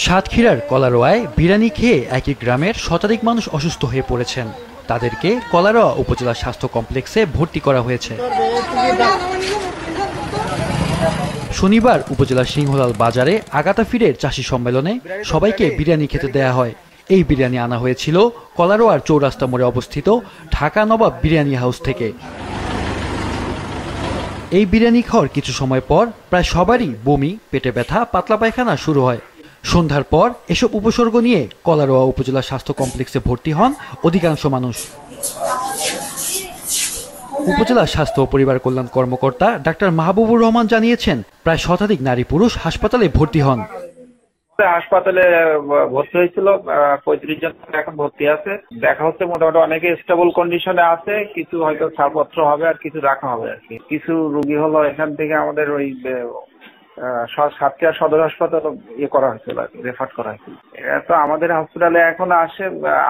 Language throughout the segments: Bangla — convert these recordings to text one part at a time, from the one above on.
সাতক্ষীরার কলারোয়ায় বিরিয়ানি খেয়ে একই গ্রামের শতাধিক মানুষ অসুস্থ হয়ে পড়েছেন। তাদেরকে কলারোয়া উপজেলা স্বাস্থ্য কমপ্লেক্সে ভর্তি করা হয়েছে। শনিবার উপজেলার সিংহলাল বাজারে আগাতা ফিরের চাষি সম্মেলনে সবাইকে বিরিয়ানি খেতে দেয়া হয়। এই বিরিয়ানি আনা হয়েছিল কলারোয়ার চৌরাস্তা মোড়ে অবস্থিত ঢাকা নবাব বিরিয়ানি হাউস থেকে। এই বিরিয়ানি খাওয়ার কিছু সময় পর প্রায় সবারই বমি, পেটে ব্যথা, পাতলা পায়খানা শুরু হয়। সন্ধ্যার পর এসব উপসর্গ নিয়ে কলারোয়া উপজেলা স্বাস্থ্য কমপ্লেক্সে ভর্তি হন অধিকাংশ মানুষ। উপজেলা স্বাস্থ্য ও পরিবার কল্যাণ কর্মকর্তা ডাক্তার মাহবুবুর রহমান জানিয়েছেন, প্রায় শতাধিক নারী পুরুষ হাসপাতালে ভর্তি হন। হাসপাতালে ভর্তি হয়েছিল 35 জন এখন ভর্তি আছে। দেখা হচ্ছে মোটামুটি অনেকে স্টেবল কন্ডিশনে আছে, কিছু হয়তো ছাড়পত্র হবে আর কিছু রাখা হবে আর কি। কিছু রোগী হলো এখান থেকে আমাদের ওই সাতক্ষীরা সদর হাসপাতাল করা হয়েছিল আর কি, রেফার করা হয়েছিল। এটা তো আমাদের হসপিটালে এখন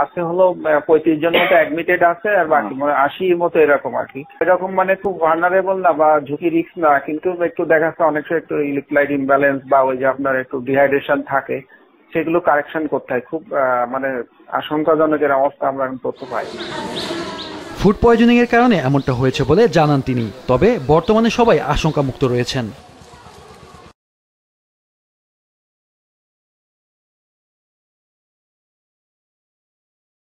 আছে হলো 35 জন মতো অ্যাডমিটেড আছে, আর বাকি 80 মতো এরকম আর কি। এরকম মানে খুব ভালনারেবল না বা ঝুঁকি রিস্ক না, কিন্তু একটু দেখা যাচ্ছে অনেক সময় একটু ইলেকট্রোলাইট ইমব্যালেন্স বা ওই যে আপনার একটু ডিহাইড্রেশন থাকে, সেগুলো কারেকশন করতে হয়। খুব মানে আশঙ্কাজনক এর অবস্থা আমরা এখন তথ্য পাই। ফুড পয়জনিং এর কারণে এমনটা হয়েছে বলে জানান তিনি। তবে বর্তমানে সবাই আশঙ্কামুক্ত রয়েছেন।